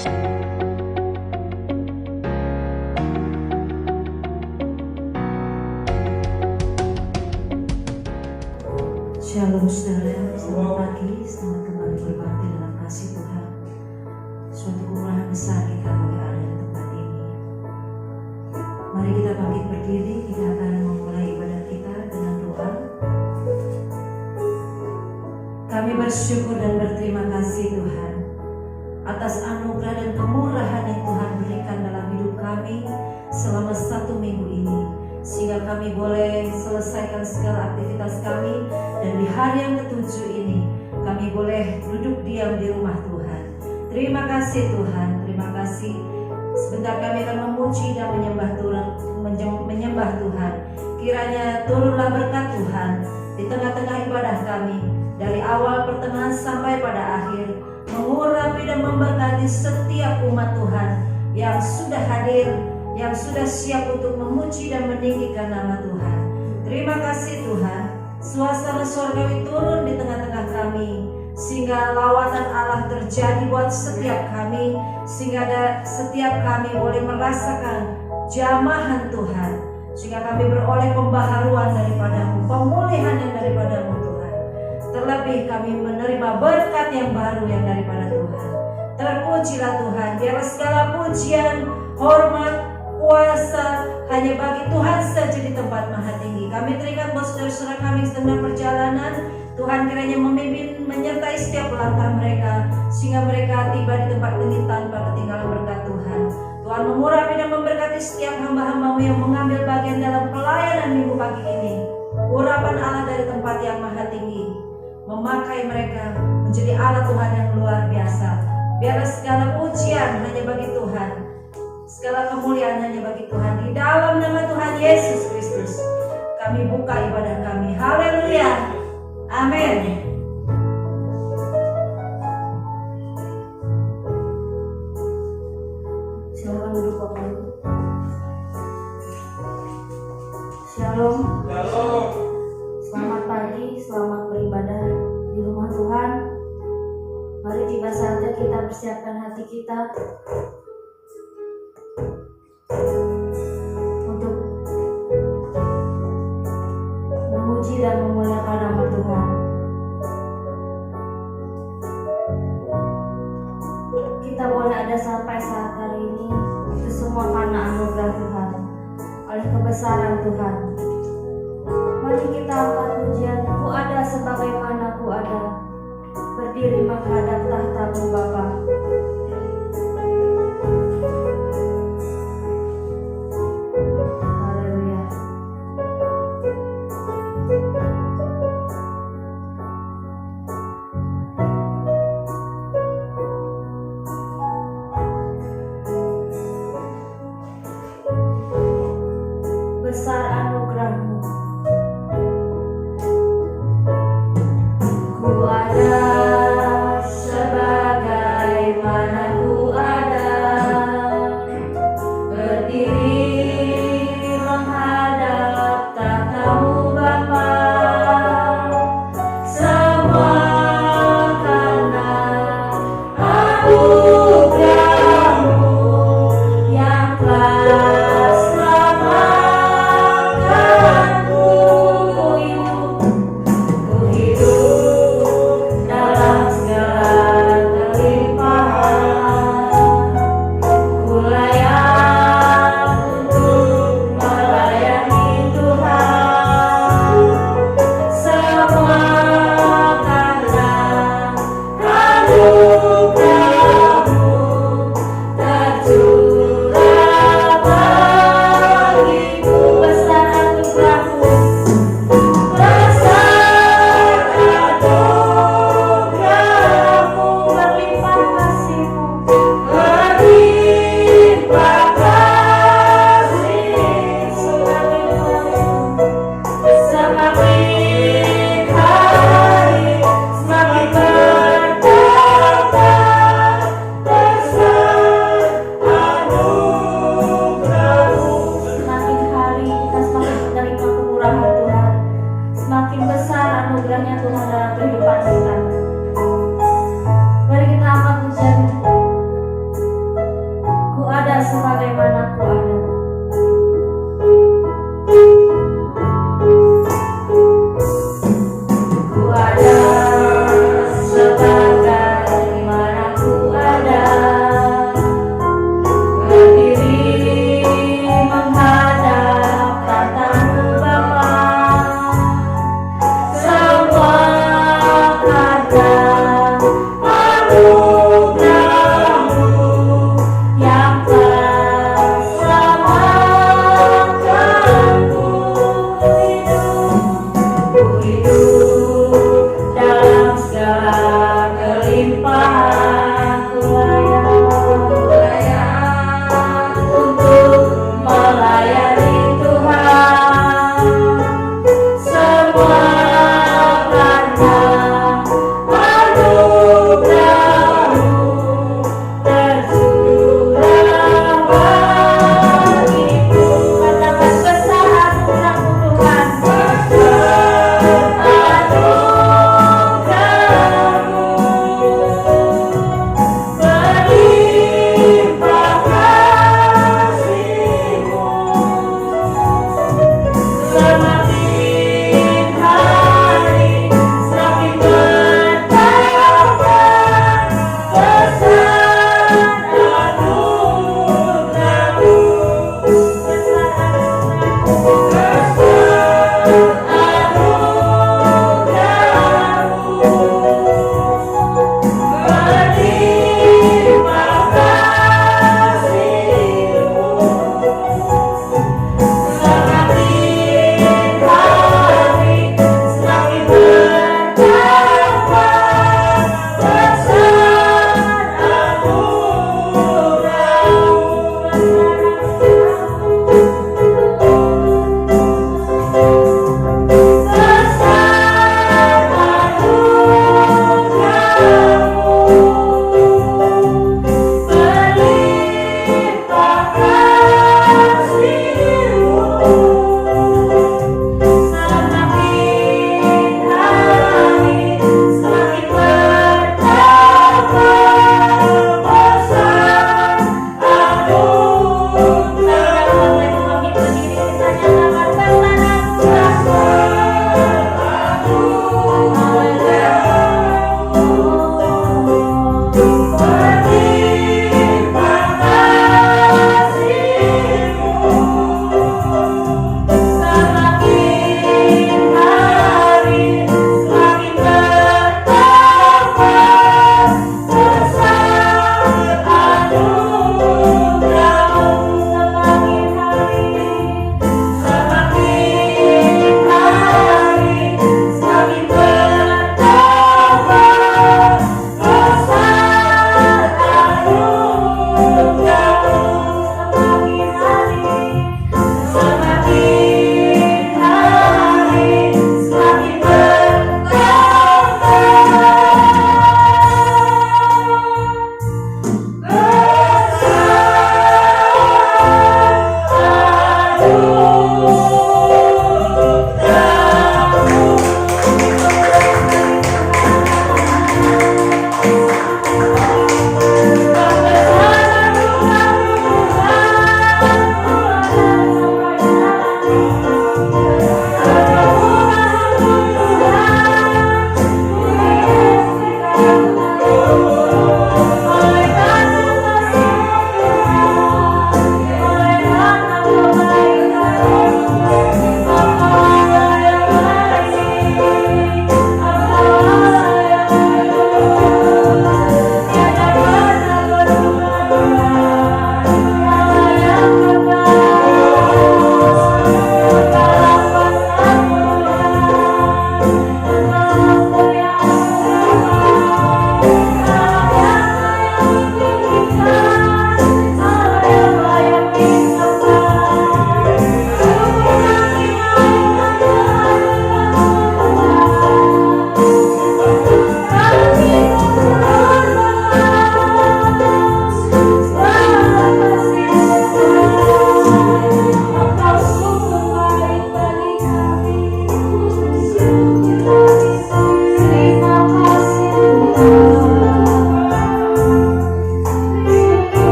Shalom saudara, selamat pagi, selamat kembali berbakti dalam kasih Tuhan. Suatu kemurahan besar kita boleh ada di tempat ini. Mari kita bangkit berdiri, kita akan memulai ibadah kita dengan doa. Kami bersyukur dan berterima kasih Tuhan atas anugerah dan kemurahan yang Tuhan berikan dalam hidup kami selama 1 minggu ini, sehingga kami boleh selesaikan segala aktivitas kami, dan di hari yang ke-7 ini kami boleh duduk diam di rumah Tuhan. Terima kasih Tuhan, terima kasih. Sebentar kami akan memuji dan menyembah Tuhan. Kiranya turunlah berkat Tuhan di tengah-tengah ibadah kami, dari awal, pertengahan sampai pada akhir, mengurapi dan memberkati setiap umat Tuhan yang sudah hadir, yang sudah siap untuk memuji dan meninggikan nama Tuhan. Terima kasih Tuhan, suasana surgawi turun di tengah-tengah kami, sehingga lawatan Allah terjadi buat setiap kami, sehingga setiap kami boleh merasakan jamahan Tuhan, sehingga kami beroleh pembaharuan daripada-Mu, pemulihan yang daripada-Mu Tuhan. Terlebih kami menerima berkat yang baru yang daripada Tuhan. Terpujilah Tuhan, biarlah segala pujian, hormat, kuasa hanya bagi Tuhan saja di tempat maha tinggi. Kami terikat buat saudara-saudara kami sedang perjalanan. Tuhan kiranya memimpin, menyertai setiap langkah mereka, sehingga mereka tiba di tempat ini tanpa ketinggalan berkat Tuhan. Tuhan mengurapi dan memberkati setiap hamba-hamba-Mu yang mengambil bagian dalam pelayanan minggu pagi ini. Urapan Allah dari tempat yang maha tinggi memakai mereka menjadi alat Tuhan yang luar biasa. Biarlah segala pujian hanya bagi Tuhan, segala kemuliaan hanya bagi Tuhan. Di dalam nama Tuhan Yesus Kristus kami buka ibadah kami. Haleluya. Amin. Silakan duduk Bapak Ibu. Shalom. Shalom. Selamat pagi, selamat beribadah di rumah Tuhan. Mari tiba saatnya kita persiapkan hati kita untuk memuji dan memuliakan nama Tuhan. Kita boleh ada sampai saat hari ini, itu semua karena anugerah Tuhan, oleh kebesaran Tuhan. Mari kita angkat pujian, Ku ada sebagaimana Ku ada, berdiri menghadap tahta-Mu Bapa. Haleluya. Besar anugerah-Mu. Ku ada sebagaimana Ku ada, berdiri menghadap tahta-Mu Bapa. Semua karena anugerah-Mu yang telah selamatkanku. Ku hidup dalam segala kelimpahan.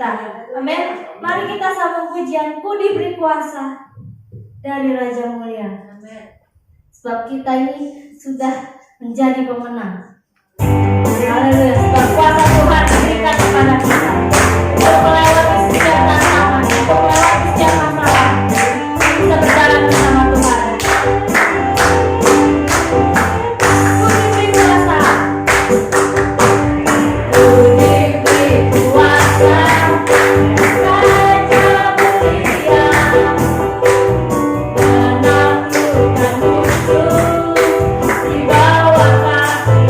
kita. Amin. Mari kita sambung pujian, Ku diberi kuasa dari Raja Mulia. Sebab kita ini sudah menjadi pemenang. Haleluya. Sebab kuasa Tuhan diberikan kepada kita untuk melewati setiap tantangan, untuk melewati setiap masalah. Kita bisa berjalan bersama Tuhan. Ku diberi kuasa. Ku diberi kuasa. Raja Mulia menaklukkan musuh di bawah kaki.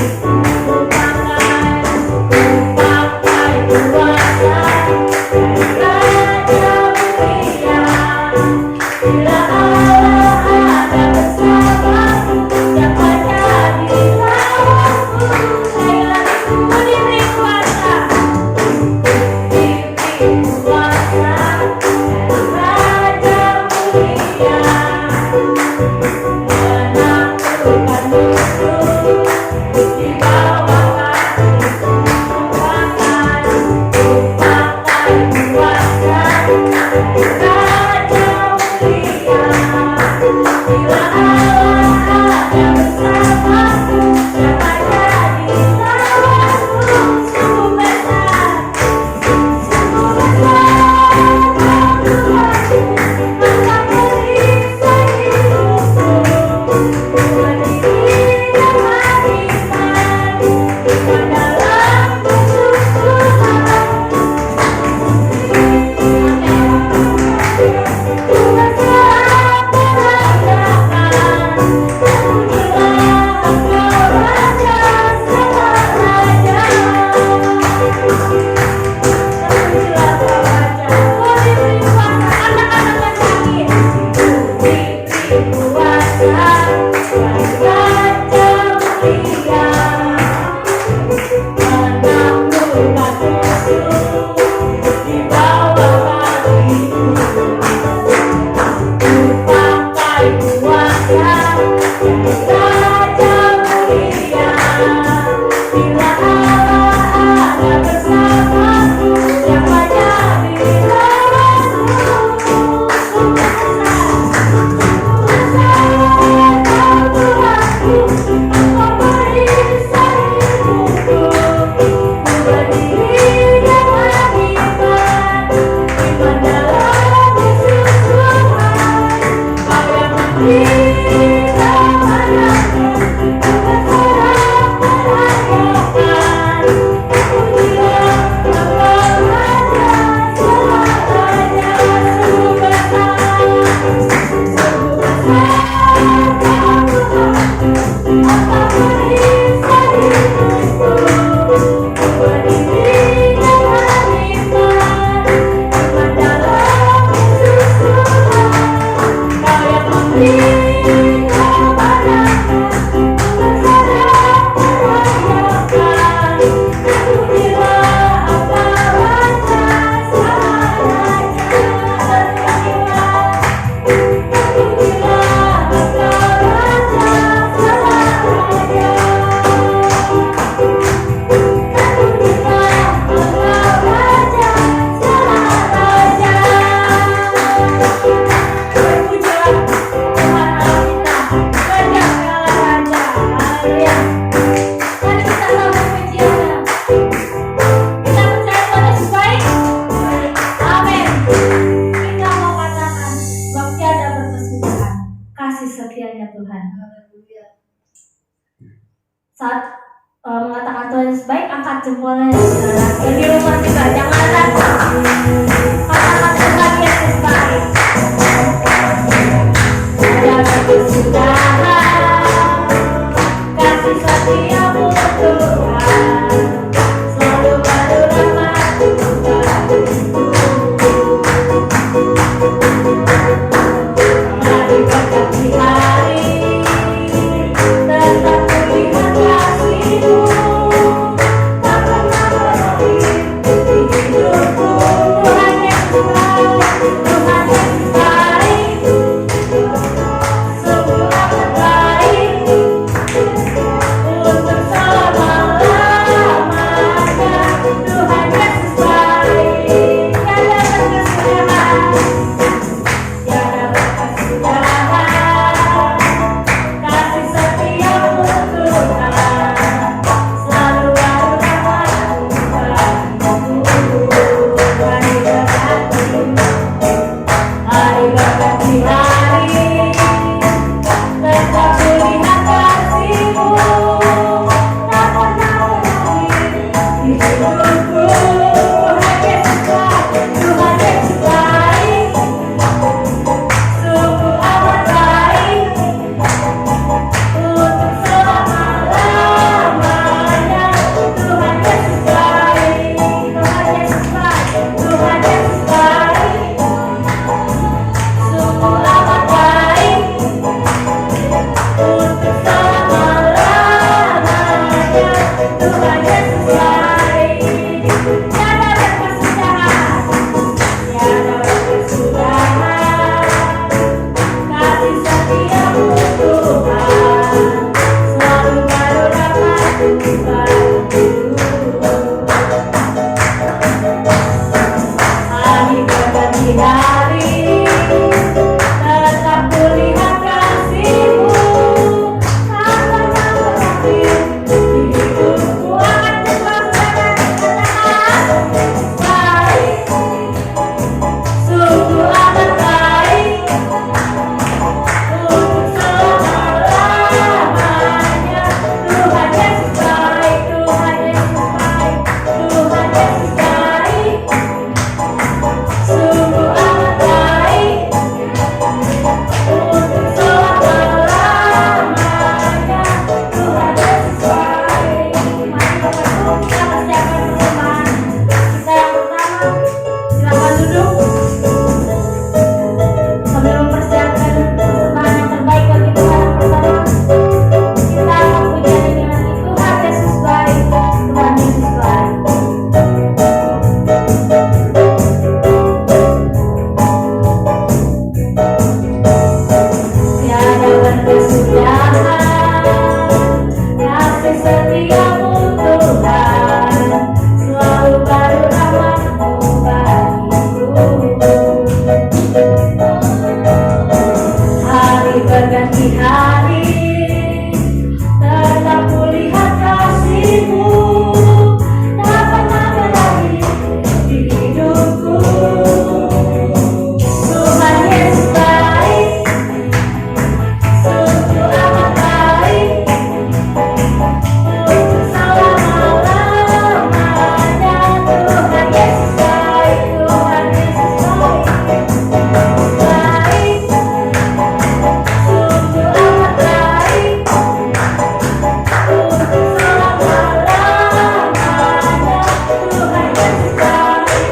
Mengatakan Tuhan Yesus baik, angkat jempolnya dan di rumah juga jangan rasa katakan Tuhan Yesus baik. Jangan kesudahan kasih setiamu Tuhan selalu baru rahmat mari berkati hari tetap kulihat kasih-Mu tak pernah berhenti di hidupku. Tuhan Yesus baik, Tuhan Yesus baik. setiamu Tuhan, selalu baru dapat Tuhanku. Hari berganti hari, tetap kulihat kasih-Mu. Tak pernah berakhir, hidupku akan terus berkata baik, sungguh amat baik, untuk selama-lamanya. Tuhan Yesus baik, Tuhan Yesus baik, Tuhan Yesus baik, sungguh amat baik, untuk selama-lamanya. Tuhan Yesus baik. Mari Bapak Ibu, kita persiapkan persembahan kita yang pertama. Silakan duduk sambil mempersiapkan persembahan yang terbaik bagi Tuhan yang pertama. Kita akan pujian ini lagi. Tuhan Yesus baik, Tuhan Yesus baik. Tiada berkesudahan kasih setiamu Tuhan, selalu baru rahmat-Mu bagiku. Hari berganti hari, tetap kulihat kasih-Mu. Tak pernah berakhir di hidupku. Tuhan Yesus baik, sungguh amat baik, untuk selama-lamanya. Tuhan Yesus baik, Tuhan Yesus baik, baik, sungguh amat baik, untuk selama-lamanya. Tuhan Yesus baik,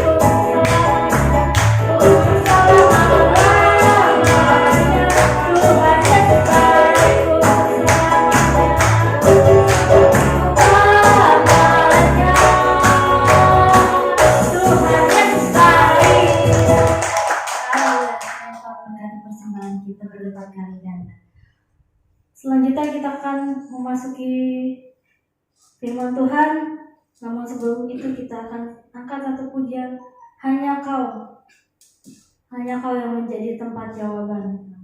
untuk selama-lamanya. Tuhan Yesus baik, untuk selama-lamanya. Tuhan Yesus baik. Haleluya. Tuhan memberkati persembahan kita berlipat kali ganda. Selanjutnya kita akan memasuki firman Tuhan. Namun sebelum itu kita akan angkat satu pujian, hanya Kau yang menjadi tempat jawaban.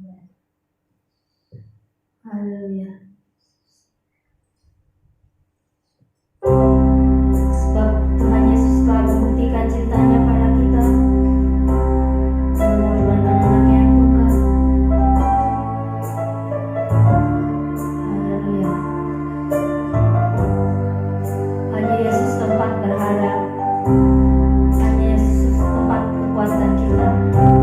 Haleluya. Sebab Tuhan Yesus telah membuktikan cintanya pada kita dengan mengorbankan anaknya yang tunggal. Haleluya. Hanya Yesus tempat berharap, hanya Yesus tempat kekuatan kita. Haleluya.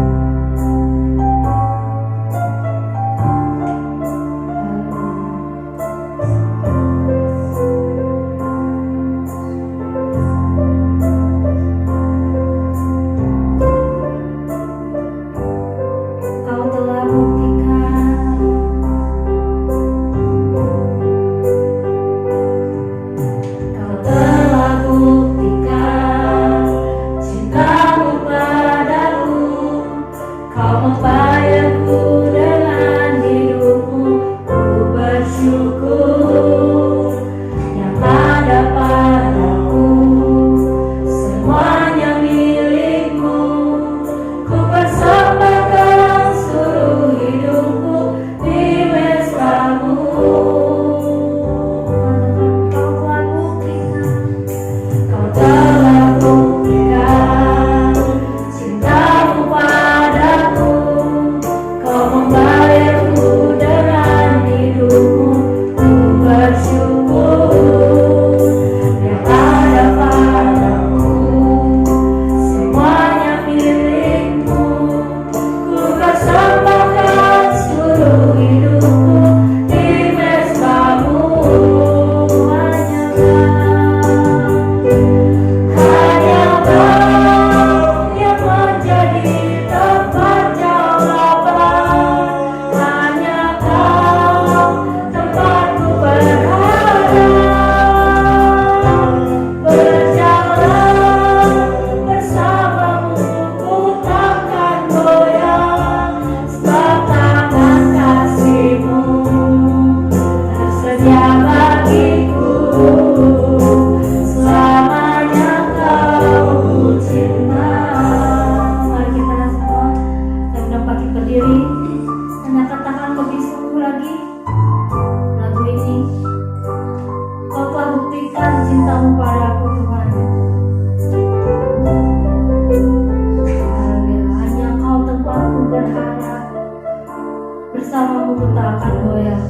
bersamamu ku tak akan goyah.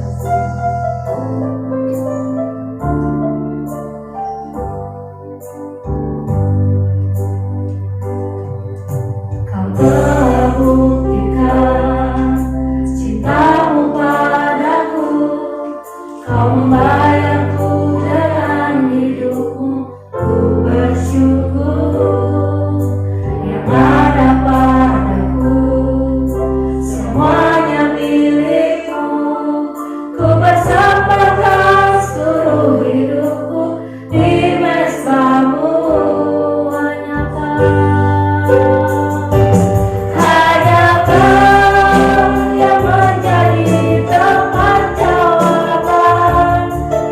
Kau telah buktikan cintamu padaku, kau membayarku dengan hidupmu. Ku bersyukur yang ada padaku, semuanya milikmu. Ku bersembahkan seluruh hidupku di mesbamu. Hanya kau yang menjadi tempat jawaban,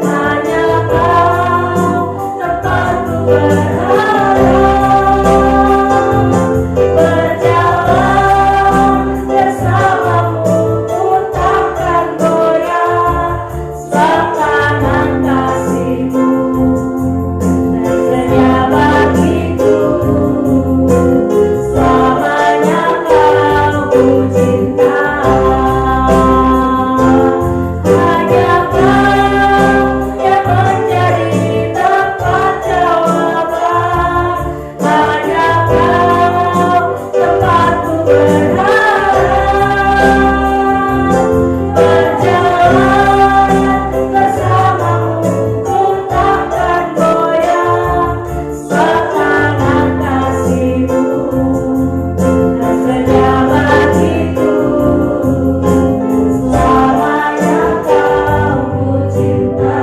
hanya kau tempatku berharap. Berjalan bersamamu ku takkan goyah, sebab tangan kasih-Mu tersedia bagiku. Selamanya kau ku cinta, hanya kau yang menjadi tempat jawaban, hanya kau tempatku berharap. Berjalan bersamamu ku takkan goyah, sebab tangan kasih-Mu tersedia bagiku. Selamanya kau ku cinta.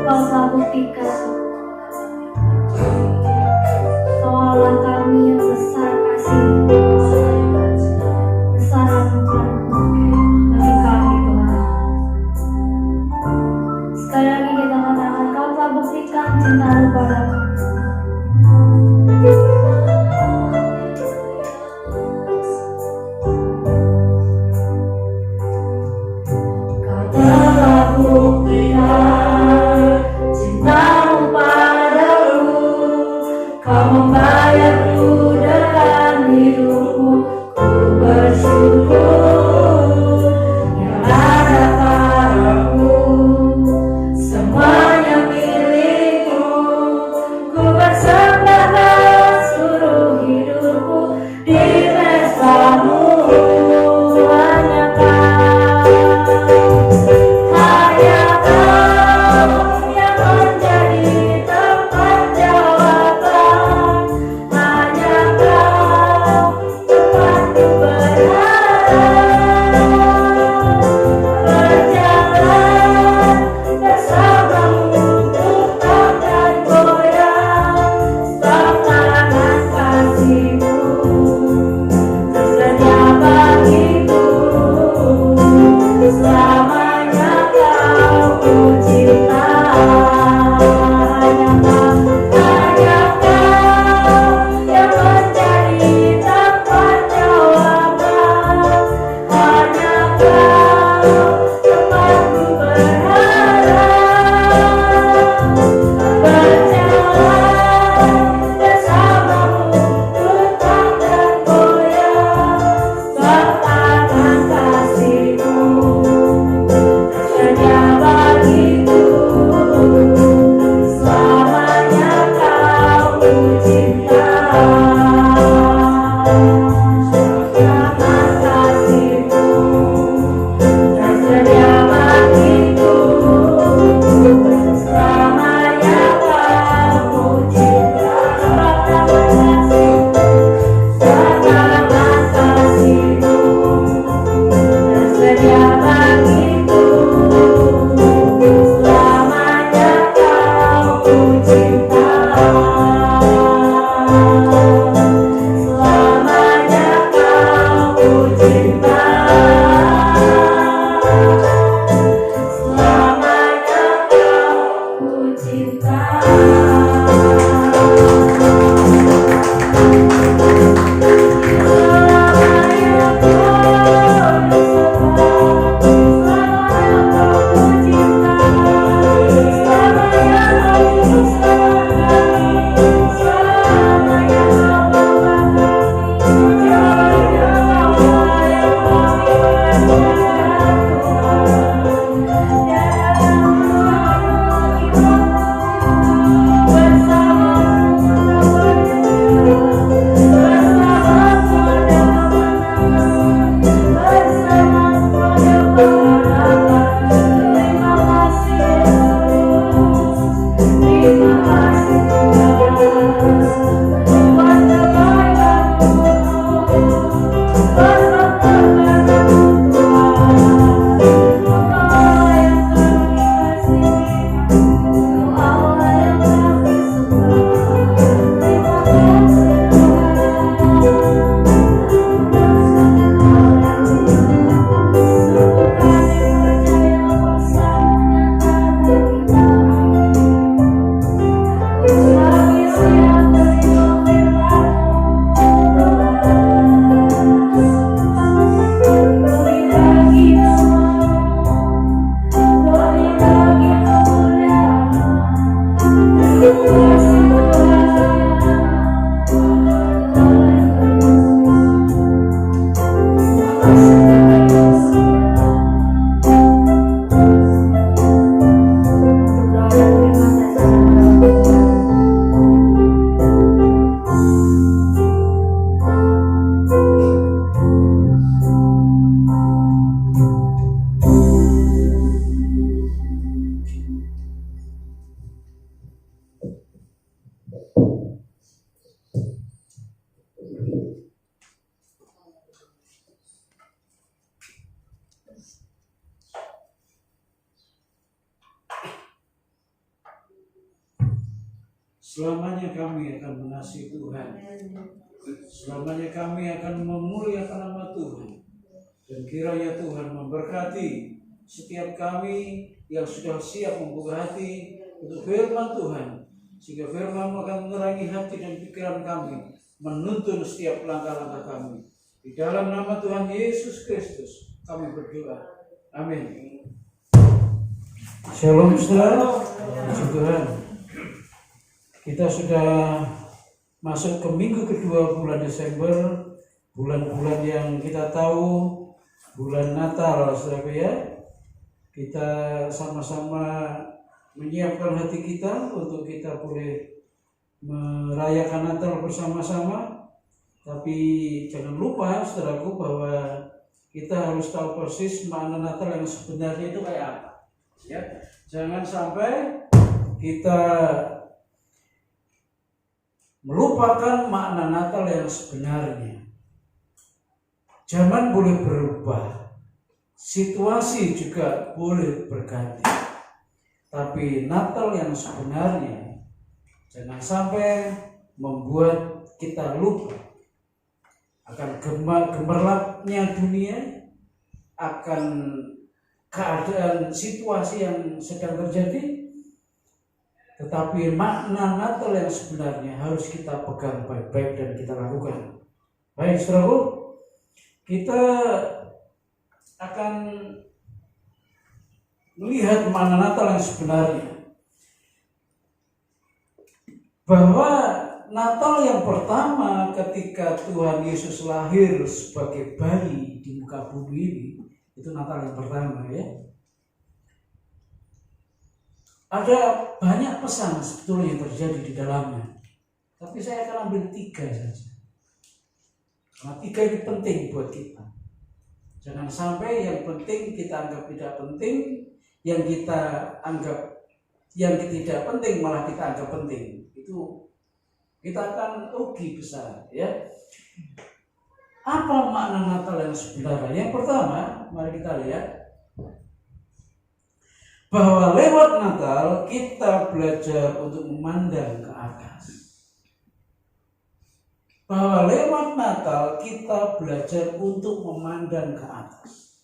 Kau telah buktikan Kau Allah kami yang besar kasih, besar anugerah-Mu bagi kami Tuhan. Sekali lagi kita katakan, Kau telah buktikan cinta-Mu padaku. Kau telah buktikan cinta-Mu padaku, Kau membayarku dengan hidupmu. Ku bersyukur yang ada padaku, semuanya milikmu. Ku bersembahkan seluruh hidupku di mesbamu. Hanya kau yang menjadi tempat jawaban, hanya kau tempatku berharap. Berjalan bersamamu ku takkan goyah, sebab tangan kasih-Mu tersedia bagiku. Selamanya kau ku cinta, hanya kau yang menjadi tempat jawaban, hanya kau tempatku berharap. Berjalan bersamamu ku takkan goyah, sebab tangan kasih-Mu tersedia bagiku. Selamanya kau ku cinta, tangan kasih-Mu tersedia bagiku. Selamanya kau ku cinta, tangan kasih-Mu tersedia bagiku. Selamanya kau ku cinta, selamanya kau ku cinta, selamanya kau ku cinta. Selamanya kau ku cinta, selamanya kau Selamanya kami akan mengasihi Tuhan. Selamanya kami akan memuliakan nama Tuhan. Dan kiranya Tuhan memberkati setiap kami yang sudah siap membuka hati untuk firman Tuhan. Sehingga firman akan menerangi hati dan pikiran kami, menuntun setiap langkah-langkah kami. Di dalam nama Tuhan Yesus Kristus kami berdoa. Amin. Shalom saudara. Puji Tuhan. Kita sudah masuk ke minggu kedua bulan Desember, bulan-bulan yang kita tahu bulan Natal, saudara ya. Kita sama-sama menyiapkan hati kita untuk kita boleh merayakan Natal bersama-sama. Tapi jangan lupa saudaraku bahwa kita harus tahu persis makna Natal yang sebenarnya itu kayak apa. Ya, jangan sampai kita melupakan makna Natal yang sebenarnya. Zaman boleh berubah, situasi juga boleh berganti, tapi Natal yang sebenarnya jangan sampai membuat kita lupa akan gemerlapnya dunia, akan keadaan situasi yang sedang terjadi. Tetapi makna Natal yang sebenarnya harus kita pegang baik-baik dan kita lakukan. Baik saudaraku, kita akan melihat makna Natal yang sebenarnya. Bahwa Natal yang pertama ketika Tuhan Yesus lahir sebagai bayi di muka bumi ini, itu Natal yang pertama ya. Ada banyak pesan sebetulnya yang terjadi di dalamnya, tapi saya akan ambil 3 saja. Karena 3 ini penting buat kita. Jangan sampai yang penting kita anggap tidak penting, yang kita anggap yang tidak penting malah kita anggap penting. Itu kita akan rugi besar ya. Apa makna Natal yang sebenarnya? Yang pertama, mari kita lihat bahwa lewat Natal kita belajar untuk memandang ke atas. Bahwa lewat Natal kita belajar untuk memandang ke atas.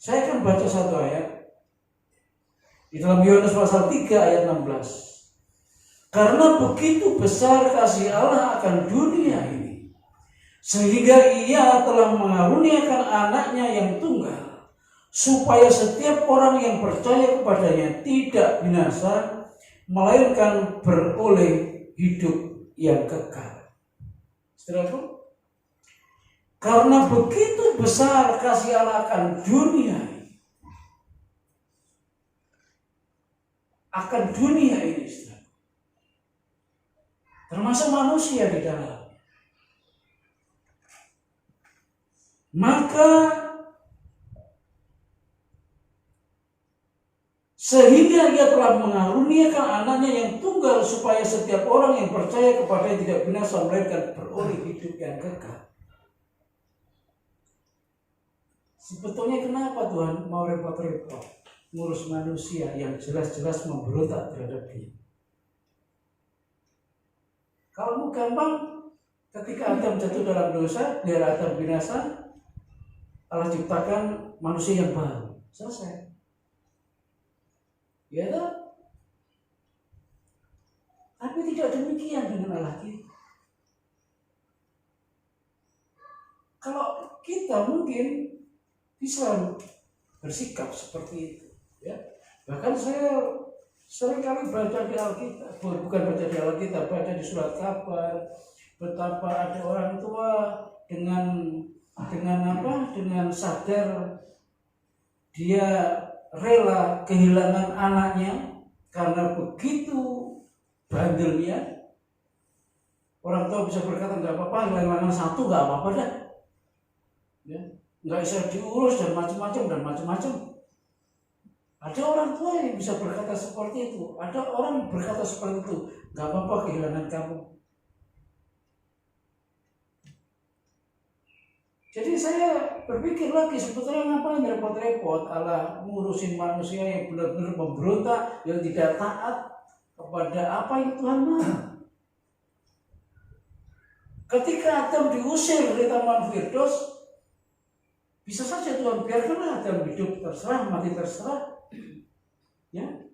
Saya akan baca satu ayat di dalam Yohanes pasal 3 ayat 16. Karena begitu besar kasih Allah akan dunia ini, sehingga Ia telah mengaruniakan anaknya yang tunggal, supaya setiap orang yang percaya kepadanya tidak binasa, melainkan beroleh hidup yang kekal. Saudaraku, karena begitu besar kasih Allah akan dunia ini, saudara, termasuk manusia di dalam. Maka sehingga Ia telah mengaruniakan anaknya yang tunggal, supaya setiap orang yang percaya kepadanya tidak binasa, melainkan beroleh hidup yang kekal. Sebetulnya kenapa Tuhan mau repot-repot ngurus manusia yang jelas-jelas memberontak terhadap Dia? Kalau gampang, ketika Adam jatuh dalam dosa, biar Adam binasa, Allah ciptakan manusia yang baru. Selesai. Ya tak? Tapi tidak demikian dengan Allah kita. Kalau kita mungkin bisa bersikap seperti itu, ya. Bahkan saya seringkali baca di Alkitab, bukan baca di Alkitab, baca di surat kabar, betapa ada orang tua dengan sadar dia rela kehilangan anaknya karena begitu bandelnya. Orang tua bisa berkata nggak apa-apa, kehilangan satu nggak apa-apa dah, ya, nggak bisa diurus dan macam-macam. Ada orang tua yang bisa berkata seperti itu. Ada orang yang berkata seperti itu. Gak apa-apa kehilangan kamu. Jadi saya berpikir lagi, sebetulnya ngapain repot-repot Allah ngurusin manusia yang benar-benar memberontak, yang tidak taat kepada apa yang Tuhan mau. Ketika Adam diusir dari Taman Firdaus, bisa saja Tuhan biarkanlah Adam hidup terserah, mati terserah. Ya,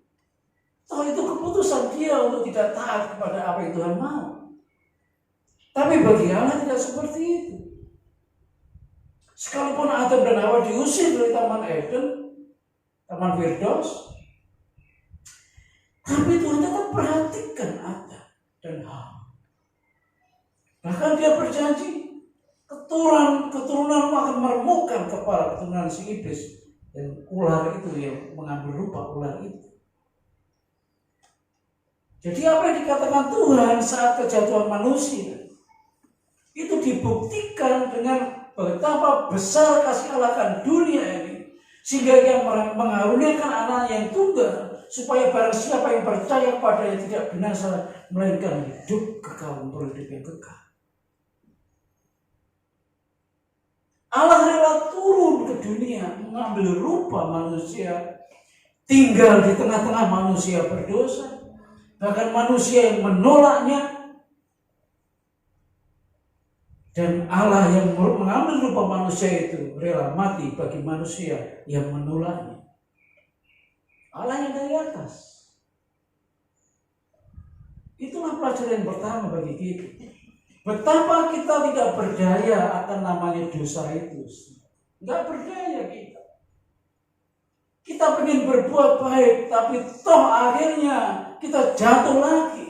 toh itu keputusan dia untuk tidak taat kepada apa yang Tuhan mau. Tapi bagi Allah tidak seperti itu. Sekalipun Adam dan Hawa diusir dari Taman Eden, Taman Firdaus, tapi Tuhan tetap perhatikan Adam dan Hawa. Bahkan dia berjanji keturunan akan meremukkan kepala keturunan si iblis, dan ular itu yang mengambil rupa ular itu. Jadi apa yang dikatakan Tuhan saat kejatuhan manusia itu dibuktikan dengan betapa besar kasih Allah akan dunia ini, sehingga Ia mengaruniakan anak yang tunggal, supaya barang siapa yang percaya kepadanya tidak binasa, melainkan hidup kekal, hidup yang kekal. Allah rela turun ke dunia, mengambil rupa manusia, tinggal di tengah-tengah manusia berdosa, bahkan manusia yang menolaknya. Dan Allah yang mengambil rupa manusia itu rela mati bagi manusia yang menolaknya. Allah yang dari atas. Itulah pelajaran yang pertama bagi kita. Betapa kita tidak berdaya akan namanya dosa itu. Enggak berdaya kita. Kita ingin berbuat baik, tapi toh akhirnya kita jatuh lagi.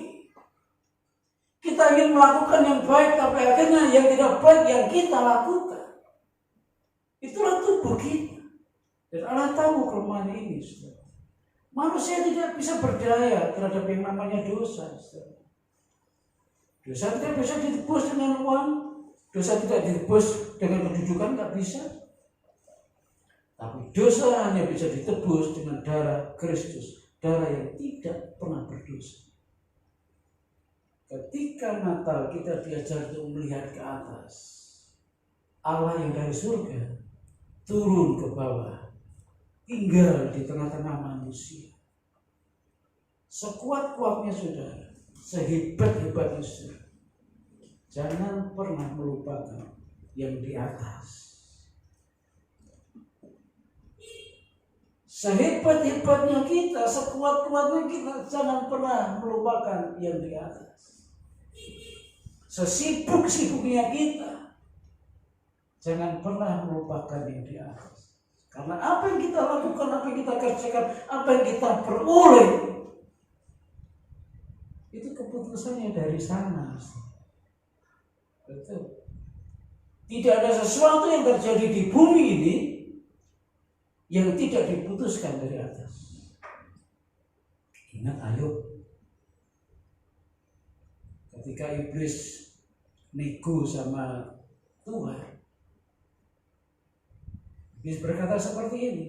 Kita ingin melakukan yang baik, tapi akhirnya yang tidak baik yang kita lakukan. Itulah tubuh kita. Dan Allah tahu kelemahan ini, saudara. Manusia tidak bisa berdaya terhadap yang namanya dosa, saudara. Dosa tidak bisa ditebus dengan uang, dosa tidak ditebus dengan kedudukan, tidak bisa. Tapi dosa hanya bisa ditebus dengan darah Kristus, darah yang tidak pernah berdosa. Ketika Natal kita diajar untuk melihat ke atas, Allah yang dari surga turun ke bawah, tinggal di tengah-tengah manusia. Sekuat-kuatnya saudara, sehebat-hebatnya saudara, jangan pernah melupakan yang di atas. Sehebat-hebatnya kita, sekuat-kuatnya kita, jangan pernah melupakan yang di atas. Sesibuk-sibuknya kita, jangan pernah melupakan yang di atas. Karena apa yang kita lakukan, apa yang kita kerjakan, apa yang kita peroleh, itu keputusannya dari sana. Betul. Tidak ada sesuatu yang terjadi di bumi ini yang tidak diputuskan dari atas. Ingat Ayub. Ketika iblis nego sama Tuhan, iblis berkata seperti ini,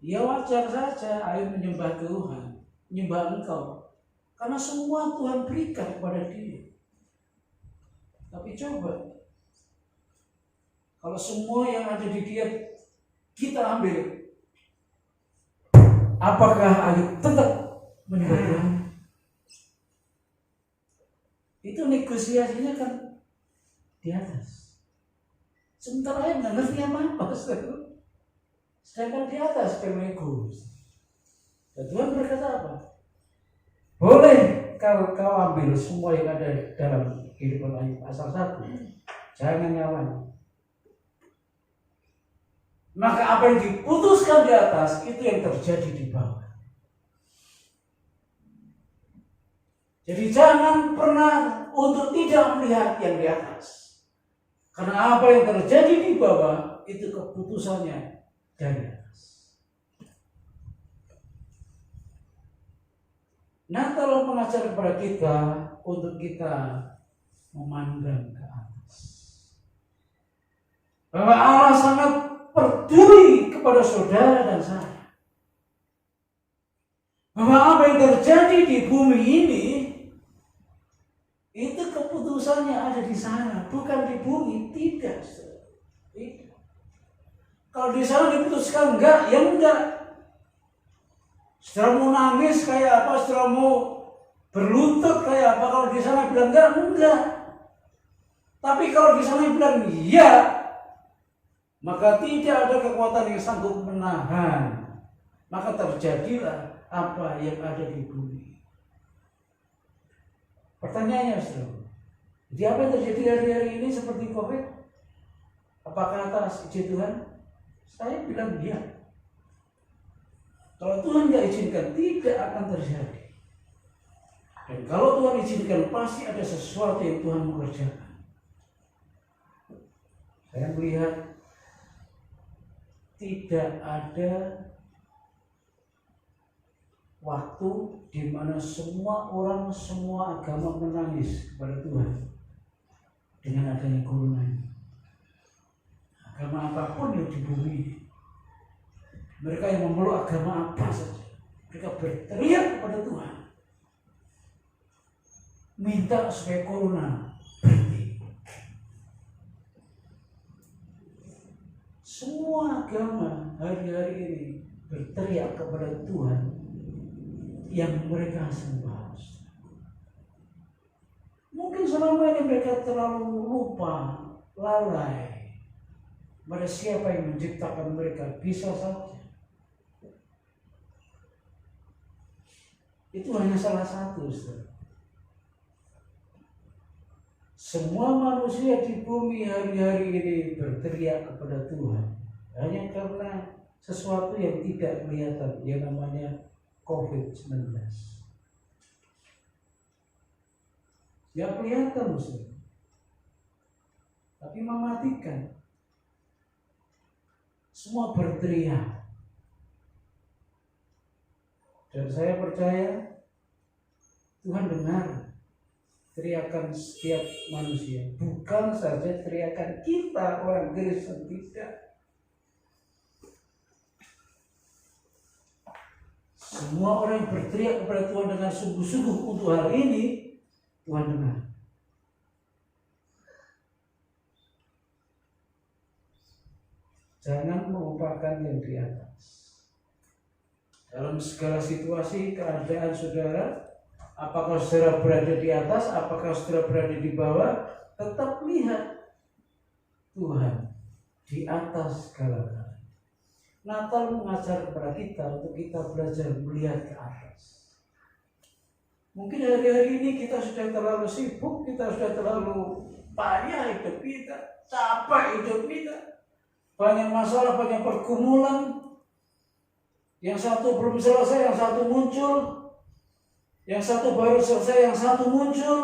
ya wajar saja Ayub menyembah Tuhan, menyembah Engkau, karena semua Tuhan berikan kepada dia. Tapi coba, kalau semua yang ada di dia kita ambil, apakah Ayub tetap menyembah Tuhan? Itu negosiasinya kan di atas. Sementara Ayub nggak ngerti apa-apa, sedangkan di atas ego. Dan Tuhan berkata apa? Boleh kau ambil semua yang ada dalam kehidupan Ayub, asal satu, jangan nyawanya. Maka apa yang diputuskan di atas itu yang terjadi di bawah. Jadi jangan pernah untuk tidak melihat yang di atas. Karena apa yang terjadi di bawah itu keputusannya dari atas. Natal mengajar kepada kita untuk kita memandang ke atas. Bahwa Allah sangat peduli kepada saudara dan saya. Bahwa apa yang terjadi di bumi ini itu keputusannya ada di sana, bukan di bumi. Tidak. Kalau di sana diputuskan enggak, ya enggak. Setelah mau nangis kayak apa, setelah mau berlutut kayak apa? Kalau di sana bilang enggak. Tapi kalau di sana bilang iya, maka tidak ada kekuatan yang sanggup menahan. Maka terjadilah apa yang ada di bumi. Pertanyaannya, saudara, jadi apa yang terjadi hari-hari ini seperti COVID? Apakah atas izin Tuhan? Saya bilang iya. Kalau Tuhan nggak izinkan, tidak akan terjadi. Dan kalau Tuhan izinkan, pasti ada sesuatu yang Tuhan mau kerjakan. Saya melihat tidak ada waktu di mana semua orang, semua agama menangis kepada Tuhan dengan adanya corona ini. Agama apapun yang di bumi ini, mereka yang memeluk agama apa saja, mereka berteriak kepada Tuhan, minta supaya corona berhenti. Semua agama hari-hari ini berteriak kepada Tuhan yang mereka sembah. Mungkin selama ini mereka terlalu lupa, lalai pada siapa yang menciptakan mereka. Bisa saja itu hanya salah satu, saudara. Semua manusia di bumi hari-hari ini berteriak kepada Tuhan hanya karena sesuatu yang tidak kelihatan, yang namanya COVID-19. Tidak kelihatan, saudara, tapi mematikan. Semua berteriak. Dan saya percaya Tuhan dengar teriakan setiap manusia, bukan saja teriakan kita orang Kristen, tidak. Semua orang yang berteriak kepada Tuhan dengan sungguh-sungguh untuk hal ini, Tuhan dengar. Jangan melupakan yang di atas. Dalam segala situasi, keadaan saudara, apakah saudara berada di atas, apakah saudara berada di bawah, tetap lihat Tuhan di atas segala-galanya. Natal mengajar kepada kita untuk kita belajar melihat ke atas. Mungkin hari-hari ini kita sudah terlalu sibuk, kita sudah terlalu payah hidup kita, capek hidup kita, banyak masalah, banyak pergumulan. Yang satu belum selesai, yang satu muncul. Yang satu baru selesai, yang satu muncul.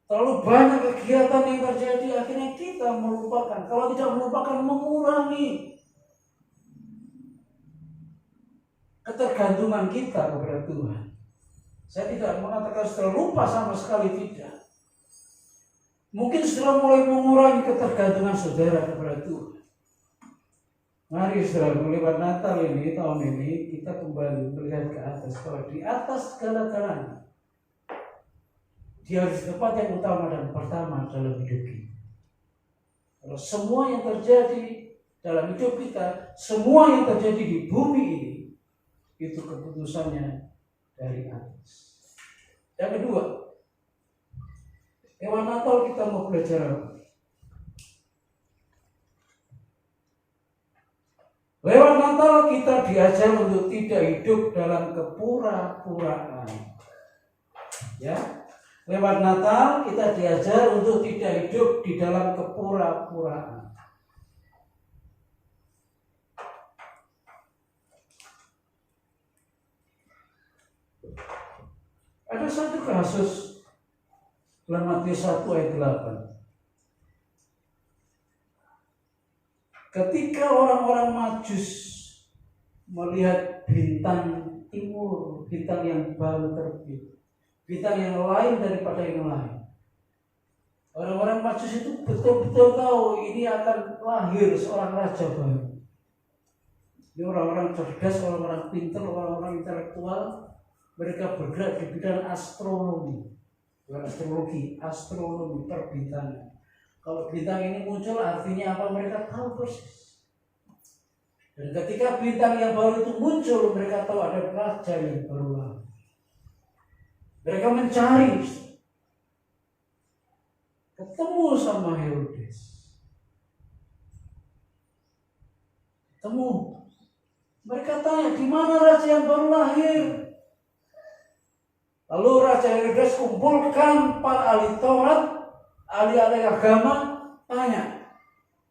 Terlalu banyak kegiatan yang terjadi, akhirnya kita melupakan. Kalau tidak melupakan, mengurangi ketergantungan kita kepada Tuhan. Saya tidak mengatakan setelah lupa sama sekali, tidak. Mungkin setelah mulai mengurangi ketergantungan saudara kepada Tuhan. Mari saudara, lewat Natal ini, tahun ini, kita kembali melihat ke atas. Kalau di atas segala-galanya, Dia harus tempat yang utama dan pertama dalam hidup kita. Kalau semua yang terjadi dalam hidup kita, semua yang terjadi di bumi ini, itu keputusannya dari atas. Yang kedua, lewat Natal kita mau belajar apa? Lewat Natal kita diajar untuk tidak hidup dalam kepura-puraan. Ya, lewat Natal kita diajar untuk tidak hidup di dalam kepura-puraan. Ada satu kasus dalam Matius 1 ayat 8. Ketika orang-orang Majus melihat bintang timur, bintang yang baru terbit, bintang yang lain daripada yang lain, orang-orang Majus itu betul-betul tahu ini akan lahir seorang raja baru. Ini orang-orang cerdas, orang-orang pintar, orang-orang intelektual. Mereka bergerak di bidang astronomi, bukan astronomi perbintangan. Kalau bintang ini muncul artinya apa, mereka tahu persis. Dan ketika bintang yang baru itu muncul, mereka tahu ada raja yang baru lahir. Mereka mencari, ketemu sama Herodes. Ketemu. Mereka tanya, di mana raja yang baru lahir? Lalu Raja Herodes kumpulkan para ahli Taurat, ahli-ahli agama, tanya,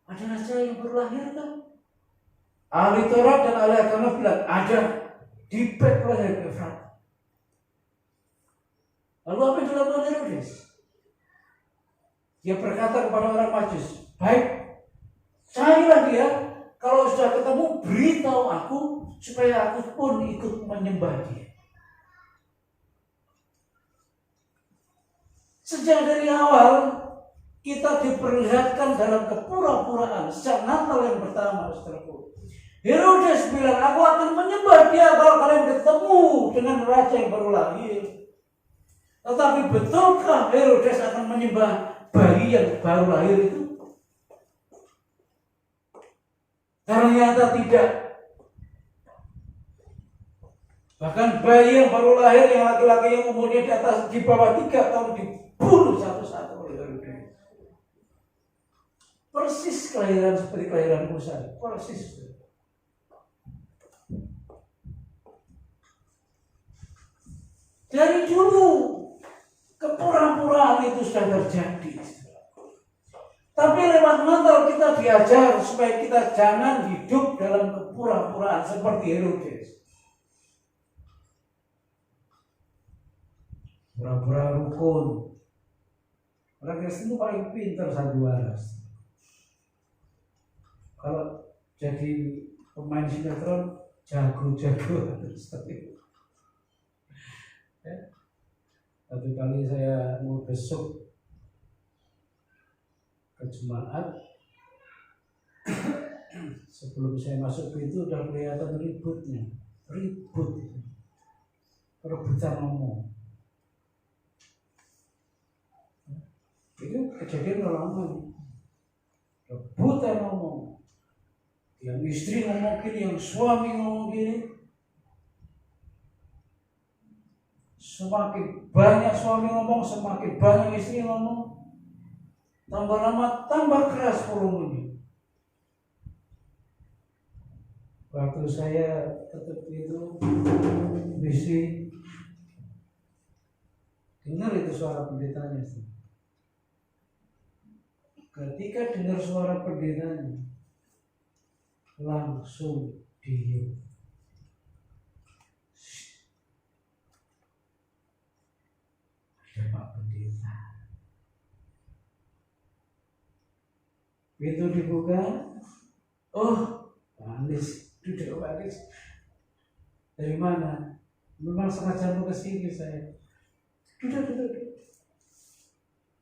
ada raja yang baru lahir kan? Ahli Taurat dan ahli agama bilang, ada, di Bethlehem Efrat. Lalu apa yang dilakukan Herodes? Dia berkata kepada orang Majus, baik, carilah dia, kalau sudah ketemu beritahu aku, supaya aku pun ikut menyembah dia. Sejak dari awal kita diperlihatkan dalam kepura-puraan sejak Natal yang pertama, saudaraku. Herodes bilang, aku akan menyembah dia kalau kalian ketemu dengan raja yang baru lahir. Tetapi betulkah Herodes akan menyembah bayi yang baru lahir itu? Ternyata tidak. Bahkan bayi yang baru lahir, yang laki-laki yang umurnya di bawah 3 tahun dibunuh satu-satu oleh Herodes. Persis kelahiran seperti kelahiran Musa. Persis. Dari dulu kepura-puraan itu sudah terjadi. Tapi lewat Natal kita diajar supaya kita jangan hidup dalam kepura-puraan seperti Herodes. Pura-pura rukun. Orang Kristen itu paling pintar sandiwara. Kalau jadi pemain sinetron jago-jago seperti itu. Ya. Satu kali saya mau besok ke jemaat, sebelum saya masuk pintu udah kelihatan ribut, perebutan ngomong. Itu kejadian lama nih, rebutan ngomong. Yang istri ngomong gini, yang suami ngomong gini. Semakin banyak suami ngomong, semakin banyak istri ngomong. Tambah lama, tambah keras volumenya. Waktu saya tetap itu, misi dengar itu suara pendetanya. Ketika dengar suara pendetanya, langsung diam. Ada Pak Pendeta. Pintu dibuka. Oh, Pak Anis, duduk Pak Anis. Dari mana? Memang sengaja mau ke sini saya. Duduk.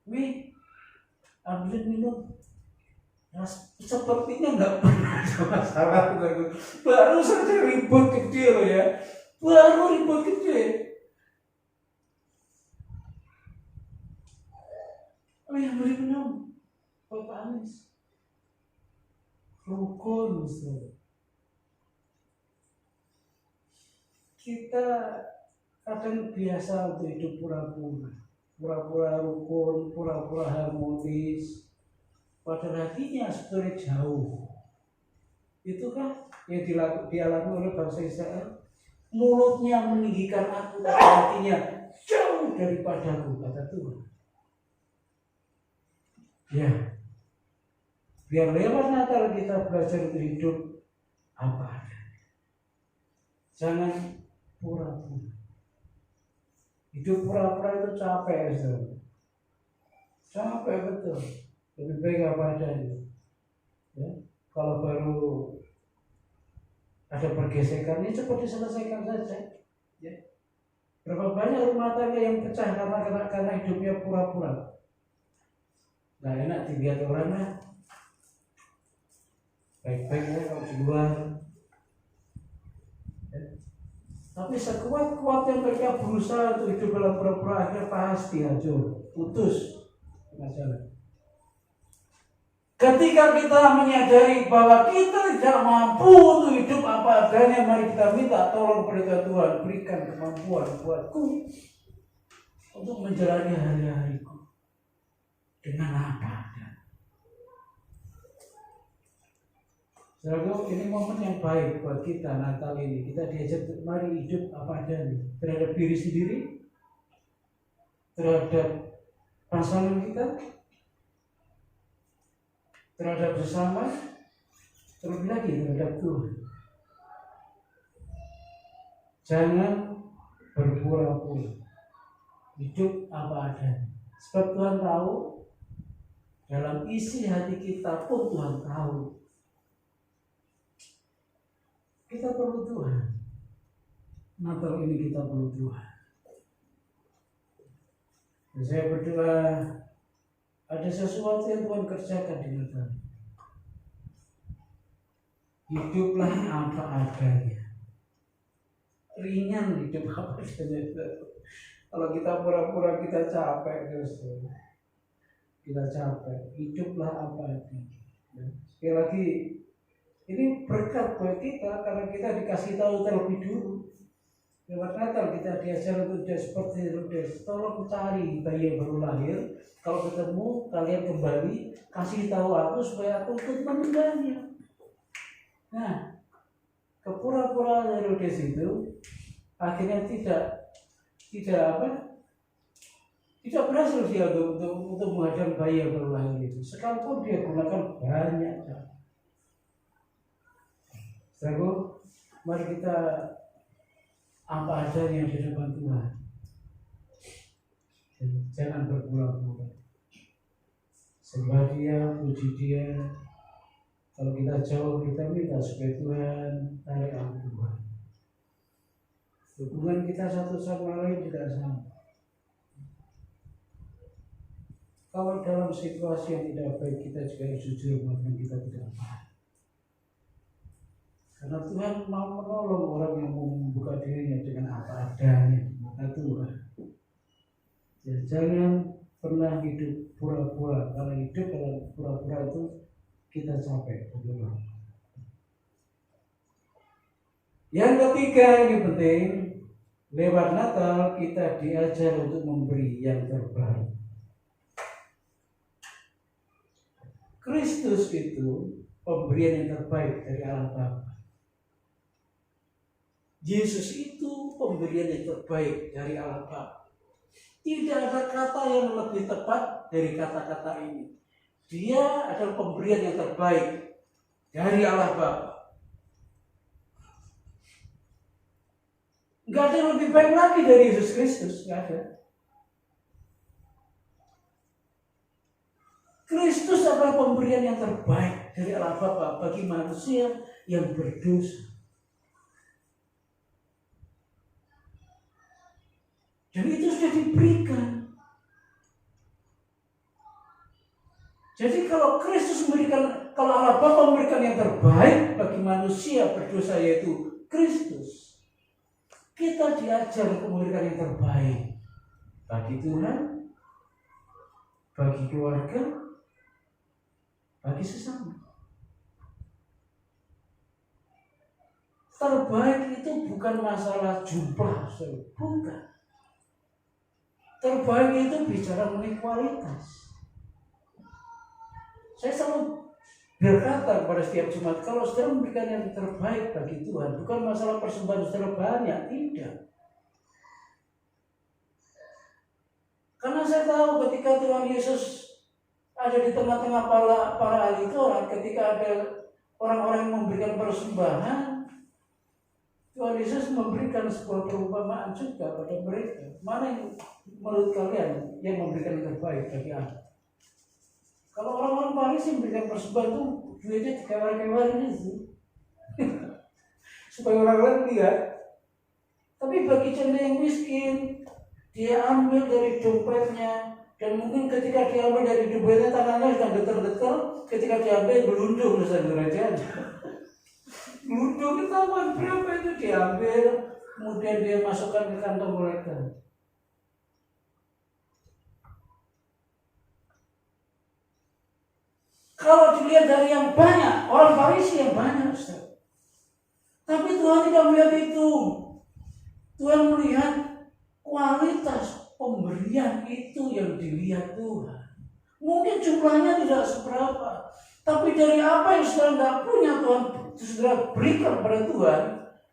Mi, ambilin minum. Nah, sepertinya nggak pernah ada masalah. Baru saja ribut kecil ya. Baru ribut kecil. Oh yang beri minum, Bapak Anis. Rukun, Ustaz. Kita kadang biasa untuk hidup pura-pura. Pura-pura rukun, pura-pura harmonis. Padahal hatinya sebetulnya jauh. Itu kan yang dialami oleh bangsa Israel. Mulutnya meninggikan aku, tapi hatinya jauh daripadaku, kata Tuhan. Ya, biar lewat Natal kita belajar untuk hidup apa adanya. Jangan pura-pura. Hidup pura-pura itu capek, Saudara. Capek betul. Lebih baik apa adanya. Ya, kalau baru ada pergesekan, ini cepat diselesaikan saja. Ya. Berapa banyak rumah tangga yang pecah karena hidupnya pura-pura. Nah enak dilihat orangnya baik-baik ya kalau di luar. Ya. Tapi sekuat-kuatnya mereka berusaha untuk hidup dalam pura-pura, akhirnya pasti hancur, putus masalah. Ketika kita menyadari bahwa kita tidak mampu untuk hidup apa adanya, mari kita minta tolong kepada Tuhan, berikan kemampuan buatku. untuk menjalani hari-hariku dengan apa adanya. Saudaraku, ini momen yang baik buat kita Natal ini. Kita diajak untuk mari hidup apa adanya terhadap diri sendiri, terhadap pasangan kita, terhadap sesama, terlebih lagi terhadap Tuhan. Jangan berpura-pura, hidup apa adanya. Sebab Tuhan tahu, dalam isi hati kita pun Tuhan tahu. Kita perlu Tuhan. Natal ini kita perlu Tuhan. Dan saya berdoa ada sesuatu yang Tuhan kerjakan di Natal. Hiduplah apa adanya. Ringan hidup apa adanya. Kalau kita pura-pura kita capek terus. Kita capek. Hiduplah apa adanya. Sekali lagi, ini berkat buat kita karena kita dikasih tahu terlebih dulu. Lewat Natal kita diajar untuk seperti Herodes. Tolong cari bayi yang baru lahir. Kalau ketemu kalian kembali kasih tahu aku supaya aku ikut meninggalnya. Nah, kepura-puraan Herodes itu akhirnya tidak berhasil dia untuk menghadang bayi yang baru lahir itu. Sekalipun dia gunakan banyak cara. Saudaraku, mari kita apa adanya di depan Tuhan. Jangan berpura-pura. Sembah Dia, puji Dia. Kalau kita jauh, kita minta supaya Tuhan tarik aku Tuhan. Hubungan kita satu sama lain tidak sama. Kalau dalam situasi yang tidak baik, kita juga harus jujur bahwa kita tidak baik. Karena Tuhan mau menolong orang yang mau membuka dirinya dengan apa adanya. Maka Tuhan, ya, jangan pernah hidup pura-pura. Karena hidup dalam pura-pura itu kita capek. Yang ketiga ini penting, lewat Natal kita diajar untuk memberi yang terbaik. Kristus itu pemberian yang terbaik dari Allah Bapa. Yesus itu pemberian yang terbaik dari Allah Bapa. Tidak ada kata yang lebih tepat dari kata-kata ini. Dia adalah pemberian yang terbaik dari Allah Bapa. Enggak ada yang lebih baik lagi dari Yesus Kristus, enggak ada. Kristus adalah pemberian yang terbaik dari Allah Bapa bagi manusia yang berdosa. Dan itu sudah diberikan. Jadi kalau Kristus kalau Allah Bapa memberikan yang terbaik bagi manusia berdosa yaitu Kristus, kita diajar untuk memberikan yang terbaik bagi Tuhan, bagi keluarga, bagi sesama. Terbaik itu bukan masalah jumlah, bukan. Terbaik itu bicara mengenai kualitas. Saya selalu berkata kepada setiap Jumat, kalau saudara memberikan yang terbaik bagi Tuhan, bukan masalah persembahan saudara banyak, tidak. Karena saya tahu ketika Tuhan Yesus ada di tengah-tengah para ahli Taurat, ketika ada orang-orang yang memberikan persembahan, Tuhan Yesus memberikan sebuah perumpamaan juga pada mereka. Mana yang menurut kalian yang memberikan yang terbaik bagi Allah? Kalau orang-orang Farisi memberikan persembahan itu duitnya dikewar-kewarin itu supaya orang lain lihat. Tapi bagi janda yang miskin, dia ambil dari dompetnya, dan mungkin ketika dia ambil dari dompetnya tangannya sudah getar-getar, ketika diambil gelundung saudara. Gelundung ketahuan berapa itu diambil, kemudian dia masukkan ke kantong mereka. Kalau dilihat dari yang banyak, orang Farisi yang banyak, Ustaz. Tapi Tuhan tidak melihat itu. Tuhan melihat kualitas pemberian itu yang dilihat Tuhan. Mungkin jumlahnya tidak seberapa, tapi dari apa yang saudara nggak punya Tuhan saudara berikan pada Tuhan,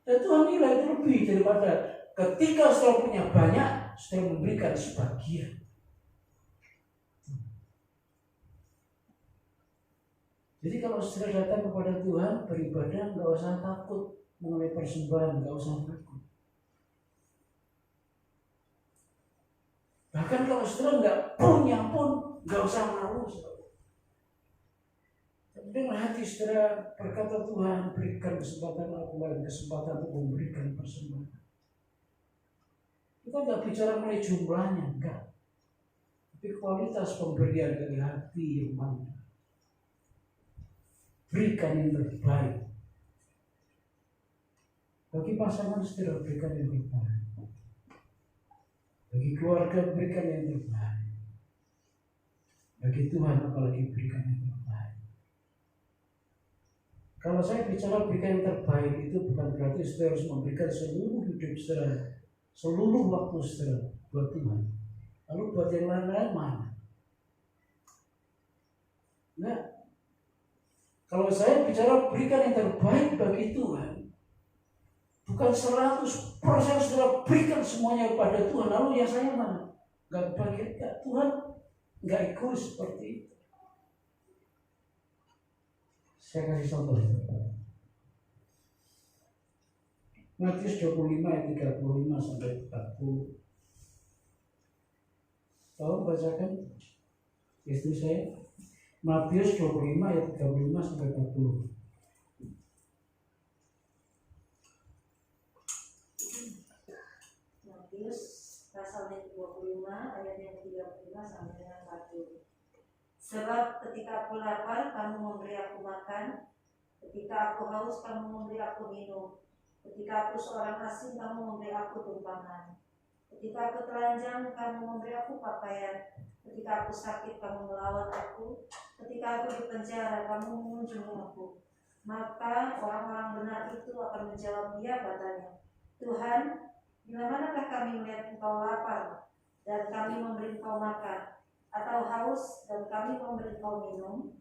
dan Tuhan nilai itu lebih daripada ketika saudara punya banyak, saudara memberikan sebagian. Jadi kalau saudara datang kepada Tuhan beribadah, nggak usah takut mengenai persembahan, nggak usah takut. Bahkan kalau saudara nggak punya pun, nggak usah malu. Dengan hati saudara berkata, Tuhan berikan kesempatan aku lagi, kesempatan untuk memberikan persembahan. Kita nggak bicara mengenai jumlahnya, enggak. Tapi kualitas pemberian dari hati yang mana. Berikan yang terbaik. Bagi pasangan saudara berikan yang terbaik. Bagi keluarga berikan yang terbaik. Bagi Tuhan apalagi berikan yang terbaik. Kalau saya bicara berikan yang terbaik itu bukan berarti saudara harus memberikan seluruh hidup saudara, seluruh waktu saudara buat Tuhan. Lalu buat yang lain-lain mana? Nah, kalau saya bicara berikan yang terbaik bagi Tuhan, bukan 100% saudara berikan semuanya kepada Tuhan, lalu yang saya mana? Gak bagian, Tuhan gak egois seperti itu. Saya kasih contoh. Matius 25 ayat 35 sampai 40. Tahu bacakan? Istri saya. Matius 25 ayat 35 sampai 40. Matius pasal 25 ayat yang 35 sampai dengan 40. Sebab ketika aku lapar, kamu memberi aku makan. Ketika aku haus, kamu memberi aku minum. Ketika aku seorang asing, kamu memberi aku tumpangan. Ketika aku telanjang, kamu memberi aku pakaian. Ketika aku sakit, kamu melawat aku. Ketika aku di penjara, kamu mengunjungi aku. Maka orang-orang benar itu akan menjawab dia katanya, Tuhan, bila manakah kami melihat engkau lapar, dan kami memberi engkau makan, atau haus dan kami memberi engkau minum?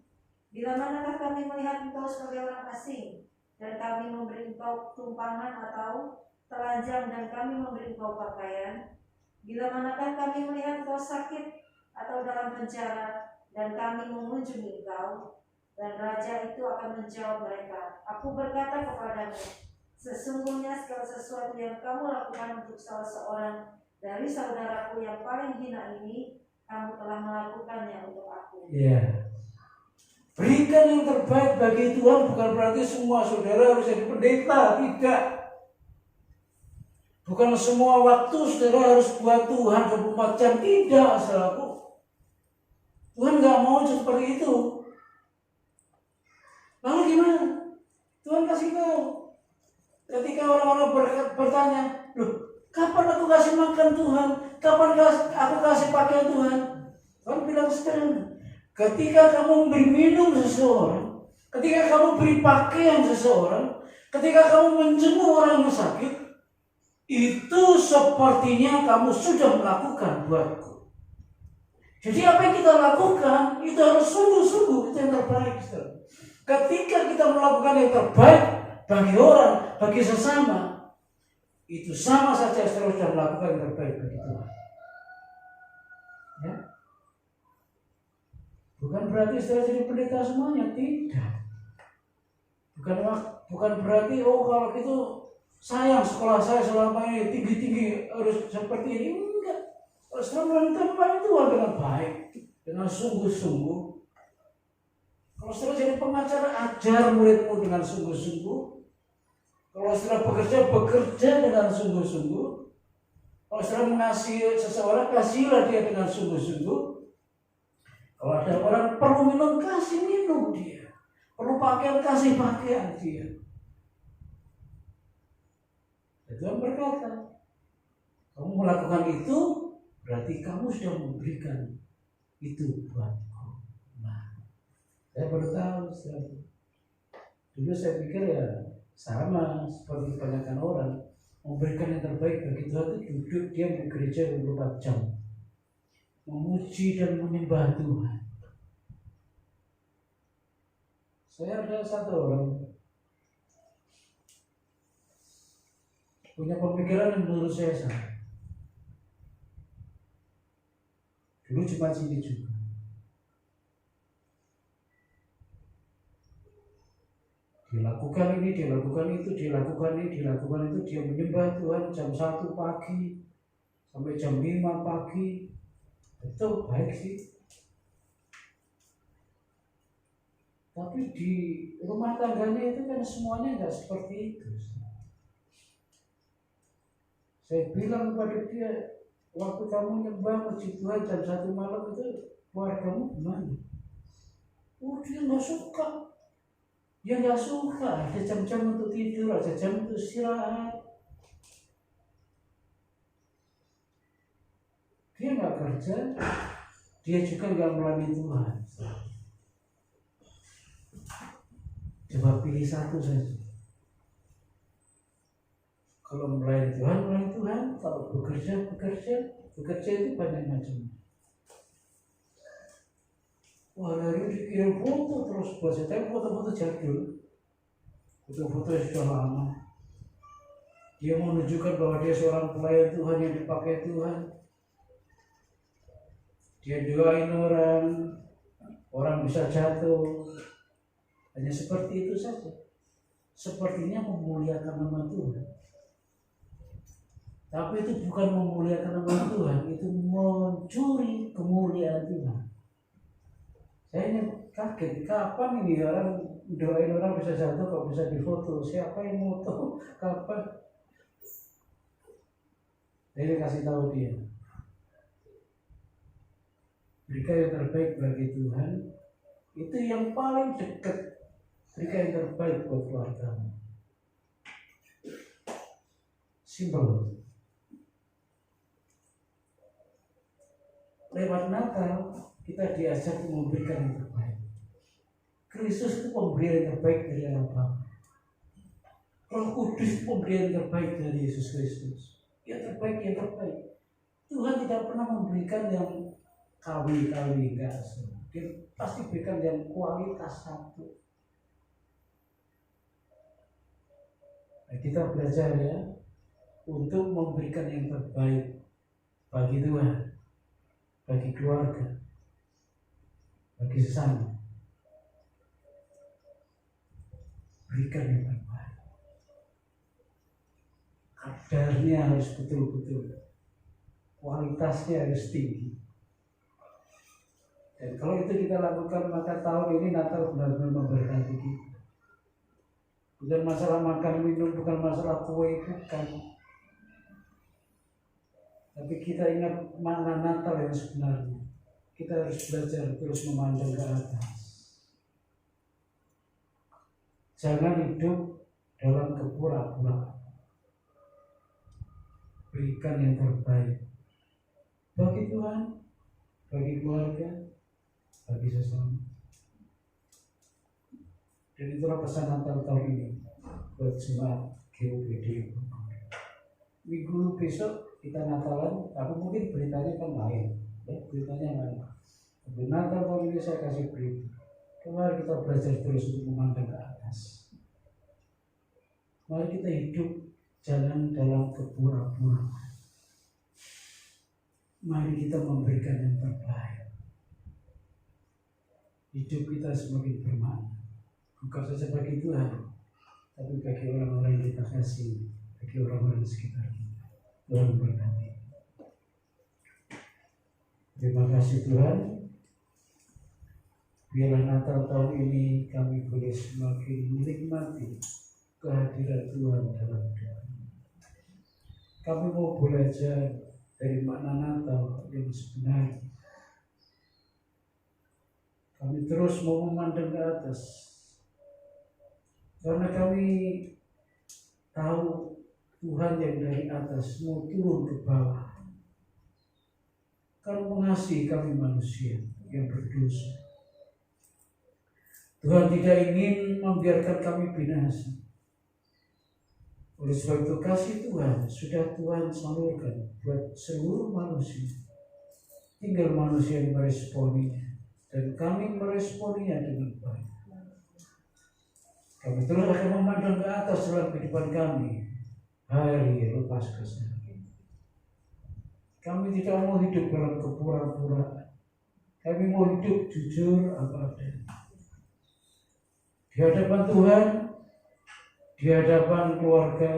Bila manakah kami melihat engkau sebagai orang asing dan kami memberi engkau tumpangan, atau telanjang dan kami memberi engkau pakaian? Bila manakah kami melihat engkau sakit atau dalam penjara dan kami mengunjungi engkau? Dan raja itu akan menjawab mereka, aku berkata kepadamu, sesungguhnya segala sesuatu yang kamu lakukan untuk salah seorang dari saudaraku yang paling hina ini, kamu telah melakukannya untuk aku. Iya. Berikan yang terbaik bagi Tuhan bukan berarti semua saudara harus jadi pendeta, tidak. Bukan semua waktu saudara harus buat Tuhan 24 jam, tidak, saudaraku. Tuhan nggak mau seperti itu. Lalu gimana? Tuhan kasih tahu. Ketika orang-orang bertanya, loh, kapan aku kasih makan Tuhan? Kapan aku kasih pakaian Tuhan? Tuhan bilang sederhana. Ketika kamu beri minum seseorang, ketika kamu beri pakaian seseorang, ketika kamu menjenguk orang yang sakit, itu sepertinya kamu sudah melakukan buatku. Jadi apa yang kita lakukan, itu harus sungguh-sungguh, itu yang terbaik. Ketika kita melakukan yang terbaik bagi orang, bagi sesama, itu sama saja saudara sudah melakukan yang terbaik bagi Tuhan. Ya? Bukan berarti saudara jadi pendeta semuanya, tidak. Bukan berarti kalau gitu sayang sekolah saya selama ini tinggi-tinggi harus seperti ini, enggak. Kalau saudara melakukan Tuhan dengan baik, dengan sungguh-sungguh. Kalau saudara jadi pengacara, ajar muridmu dengan sungguh-sungguh. Kalau saudara bekerja dengan sungguh-sungguh. Kalau saudara mengasihi seseorang, kasihilah dia dengan sungguh-sungguh. Kalau ada orang perlu minum, kasih minum dia. Perlu pakaian, kasih pakaian dia. Tuhan berkata, kamu melakukan itu, berarti kamu sudah memberikan itu buatku. Nah, saya baru tahu setelah dulu saya pikir ya sama seperti kebanyakan orang, memberikan yang terbaik bagi Tuhan itu duduk dia di gereja 24 jam. memuji dan menyembah Tuhan. Saya ada satu orang punya pemikiran yang menurut saya salah. Dulu cuma sini juga. Dilakukan ini, dilakukan itu, dilakukan ini, dilakukan itu. Dia menyembah Tuhan jam 1 pagi sampai jam 5 pagi. Betul, baik sih. Tapi di rumah tangganya itu kan semuanya nggak seperti itu. Saya bilang kepada dia, waktu kamu nyembah puji Tuhan jam 1 malam itu keluargamu gimana? Oh, dia nggak suka. Dia nggak suka. Ada jam-jam untuk tidur, ada jam untuk istirahat. Dia nggak kerja, dia juga nggak melayani Tuhan. Coba pilih satu saja. Kalau melayani Tuhan, melayani Tuhan. Kalau bekerja, bekerja itu banyak macam. Wah, hari dikirim foto terus buat saya, tapi foto-foto jadul, foto-foto yang sudah lama. Dia menunjukkan bahwa dia seorang pelayan Tuhan yang dipakai Tuhan. Dia doain orang bisa jatuh. Hanya seperti itu saja. Sepertinya memuliakan nama Tuhan. Tapi itu bukan memuliakan nama Tuhan, itu mencuri kemuliaan Tuhan. Saya ini kaget, kapan ini orang doain orang bisa jatuh kok bisa difoto? Siapa yang mau tahu kapan? Saya kasih tahu dia. Berikan yang terbaik bagi Tuhan, itu yang paling dekat. Berikan yang terbaik buat keluargamu. Simpel. Lewat Natal kita diajak memberikan yang terbaik. Kristus itu pemberian yang terbaik dari Allah Bapa. Roh Kudus itu pemberian yang terbaik dari Yesus Kristus. Yang terbaik, yang terbaik. Tuhan tidak pernah memberikan yang kawin-kawin, enggak. Dia pasti berikan yang kualitas satu. Nah, kita belajar ya untuk memberikan yang terbaik bagi Tuhan, bagi keluarga, bagi sesama. Berikan yang terbaik. Kadarnya harus betul-betul, kualitasnya harus tinggi. Dan kalau itu kita lakukan, maka tahun ini Natal benar-benar memberkati kita. Bukan masalah makan minum, bukan masalah kue, bukan. Tapi kita ingat makna Natal yang sebenarnya. Kita harus belajar terus memandang ke atas. Jangan hidup dalam kepura-puraan. Berikan yang terbaik bagi Tuhan, bagi keluarga, bagi sesama. Dan itulah pesan Natal tahun ini buat jemaat GOPD. Minggu besok kita Natalan, tapi mungkin beritanya kan lain, ya, beritanya lain. Tapi Natal tahun ini saya kasih berita. Mari kita belajar terus untuk memandang ke atas. Mari kita hidup jangan dalam kepura-puraan. Mari kita memberikan yang terbaik. Hidup kita semakin bermakna. Bukan saja bagi Tuhan, tapi bagi orang-orang yang kita kasih, bagi orang-orang di sekitar kita. Tuhan berkati. Terima kasih Tuhan. Biarlah Natal tahun ini kami boleh semakin menikmati kehadiran Tuhan dalam hidup. Kami mau belajar dari makna Natal yang sebenarnya. Kami terus mau memandang ke atas. Karena kami tahu Tuhan yang dari atas mau turun ke bawah. Karena mengasihi kami manusia yang berdosa. Tuhan tidak ingin membiarkan kami binasa. Oleh sebab itu kasih Tuhan sudah Tuhan salurkan buat seluruh manusia. tinggal manusia yang meresponinya, dan kami meresponinya dengan baik. Kami terus akan memandang ke atas dalam kehidupan kami hari lepas keseharian. Kami tidak mau hidup dalam kepura-puraan. Kami mau hidup jujur apa adanya. Di hadapan Tuhan, di hadapan keluarga,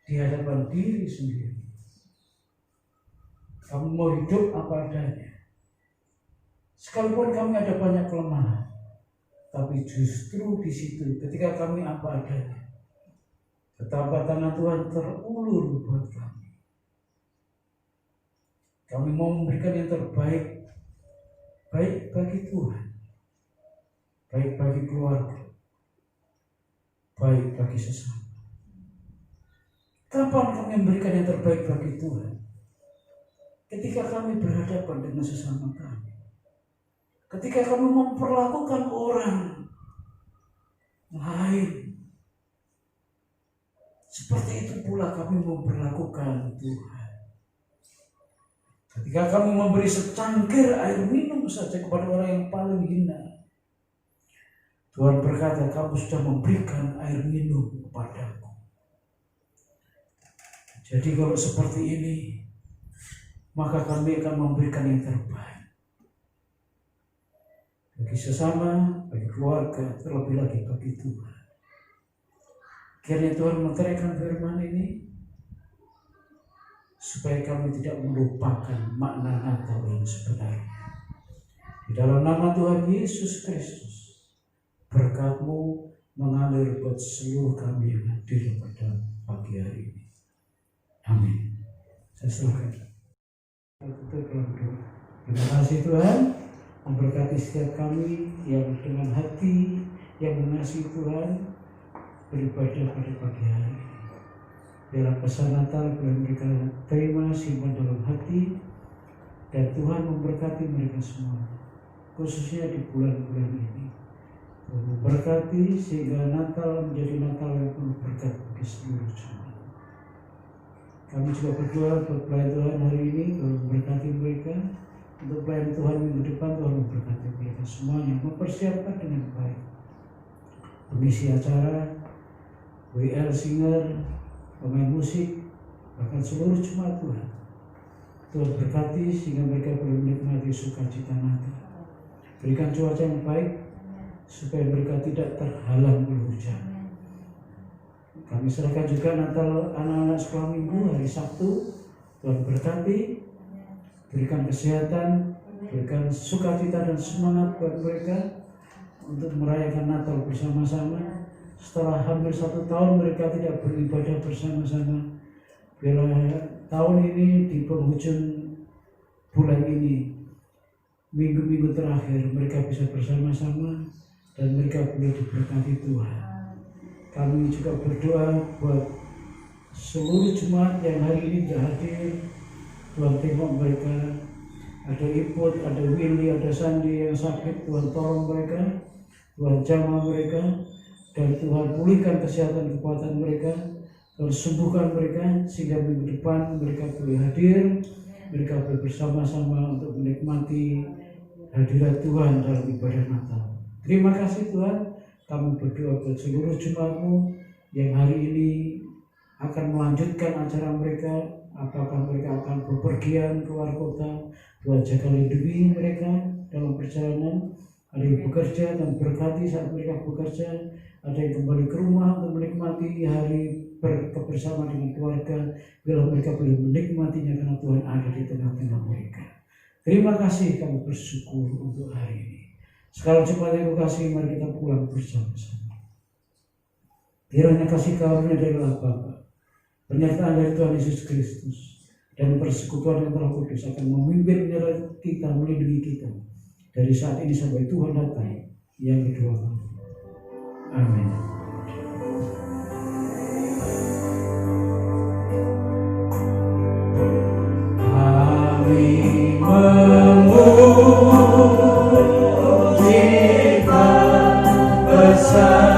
di hadapan diri sendiri. Kami mau hidup apa adanya. Sekalipun kami ada banyak kelemahan, tapi justru di situ ketika kami apa adanya, betapa tangan Tuhan terulur buat kami. Kami mau memberikan yang terbaik, baik bagi Tuhan, baik bagi keluarga, baik bagi sesama. Kapan kami memberikan yang terbaik bagi Tuhan? Ketika kami berhadapan dengan sesama kami. Ketika kami memperlakukan orang lain, seperti itu pula kami memperlakukan Tuhan. Ketika kami memberi secangkir air minum saja kepada orang yang paling hina, Tuhan berkata, kamu sudah memberikan air minum kepadaku. Jadi kalau seperti ini, maka kami akan memberikan yang terbaik bagi sesama, bagi keluarga, terlebih lagi bagi Tuhan. Kiranya Tuhan menerangkan firman ini supaya kami tidak melupakan makna Natal yang sebenarnya. Di dalam nama Tuhan Yesus Kristus, berkat-Mu mengalir buat seluruh kami yang hadir pada pagi hari ini. Amin. Saya serahkan. Terima kasih Tuhan, memberkati setiap kami yang dengan hati yang mengasihi Tuhan beribadah pada pagi hari ini. Dalam pesan Natal mereka terima simpan dalam hati, dan Tuhan memberkati mereka semua, khususnya di bulan-bulan ini. Tuhan memberkati sehingga Natal menjadi Natal yang penuh berkat bagi seluruh jemaat. Kami juga berdoa buat pelayan Tuhan hari ini, Tuhan memberkati mereka. Untuk pelayan Tuhan minggu depan, Tuhan memberkati mereka semuanya, mempersiapkan dengan baik pengisi acara, WL singer, pemain musik, bahkan seluruh jemaat Tuhan. Tuhan berkati sehingga mereka boleh menikmati sukacita Natal. Berikan cuaca yang baik supaya mereka tidak terhalang oleh hujan. Kami serahkan juga Natal anak-anak sekolah minggu hari Sabtu. Tuhan berkati, berikan kesehatan, berikan sukacita dan semangat buat mereka untuk merayakan Natal bersama-sama. Setelah hampir 1 tahun mereka tidak beribadah bersama-sama, bila tahun ini di penghujung bulan ini, minggu-minggu terakhir mereka bisa bersama-sama dan mereka boleh diberkati Tuhan. Kami juga berdoa buat seluruh jemaat yang hari ini tidak hadir. Tuhan tengok mereka, ada Iput, ada Willy, ada Sandi yang sakit, Tuhan tolong mereka, Tuhan jamah mereka, dan Tuhan pulihkan kesehatan kekuatan mereka, Tuhan sembuhkan mereka, sehingga minggu depan mereka boleh hadir, mereka boleh bersama-sama untuk menikmati hadirat Tuhan dalam ibadah Natal. Terima kasih Tuhan, kami berdoa buat seluruh jemaat-Mu yang hari ini akan melanjutkan acara mereka. Apakah mereka akan bepergian keluar kota, Tuhan jaga lindungi mereka dalam perjalanan. Ada yang bekerja dan berkati saat mereka bekerja, ada yang kembali ke rumah untuk menikmati hari berkebersamaan dengan keluarga, bila mereka boleh menikmatinya karena Tuhan ada di tengah-tengah mereka. Terima kasih, kami bersyukur untuk hari ini. Sekarang cepat yang kasih, mari kita pulang bersama-sama. Kiranya kasih karunia dari Allah Bapa, penyertaan dari Tuhan Yesus Kristus, dan persekutuan yang Roh Kudus akan memimpin kita, melindungi kita dari saat ini sampai Tuhan datang yang kedua kali. Amin. Kami memuji bersama.